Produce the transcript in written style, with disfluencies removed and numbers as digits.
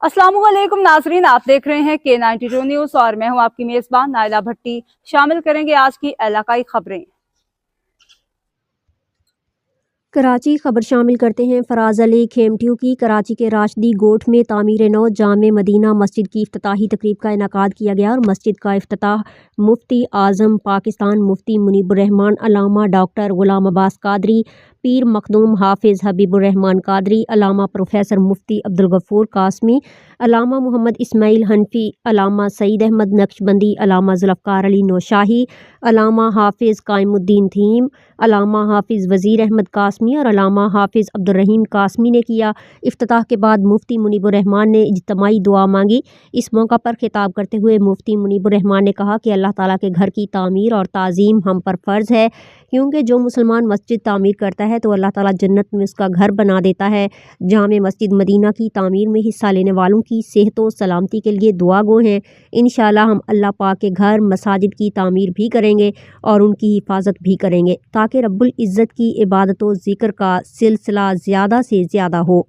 अस्सलाम वालेकुम नाजरीन, आप देख रहे हैं K92 न्यूज़ और मैं हूं आपकी मेज़बान नाइला भट्टी। शामिल करेंगे आज की इलाकाई खबरें। कराची खबर शामिल करते हैं फराज अली खेमटियों की। कराची के राशदी गोठ में तामीर नौ जामे मदीना मस्जिद की इफ्तिताही तकरीब का इनेकाद किया गया और मस्जिद का इफ्तिताह मुफ्ती आज़म पाकिस्तान मुफ्ती मुनीबुर रहमान, अलामा डॉक्टर गुलाम अब्बास कादरी, पीर मखदूम हाफिज़ हबीबुर रहमान कादरी, अलामा प्रोफेसर मुफ्ती अब्दुल गफूर कासमी, अलामा मोहम्मद इस्माइल हनफी, अलामा सईद अहमद नक्शबंदी, अलामा जुल्फ़कार अली नौशाही, अलामा हाफिज़ कायमुद्दीन थीम, अलामा हाफिज़ वज़ीर अहमद कासमी और अलामा हाफिज़ अब्दुल रहीम कासमी ने किया। इफ्तिताह के बाद मुफ्ती मुनीबुर रहमान ने इज्तिमाई दुआ मांगी। इस मौका पर खिताब करते हुए मुफ्ती मुनीबुर रहमान ने कहा कि अल्लाह ताला के घर की तामीर और ताज़ीम हम पर फ़र्ज़ है, क्योंकि जो मुसलमान मस्जिद तामीर करता है तो अल्लाह ताला जन्नत में उसका घर बना देता है। जामे मस्जिद मदीना की तामीर में हिस्सा लेने वालों की सेहत व सलामती के लिए दुआ गो हैं। इंशाअल्लाह हम अल्लाह पाक के घर मसाजिद की तामीर भी करेंगे और उनकी हिफाजत भी करेंगे ताकि रब्बुल इज़्ज़त की इबादत व ज़िक्र का सिलसिला ज़्यादा से ज़्यादा हो।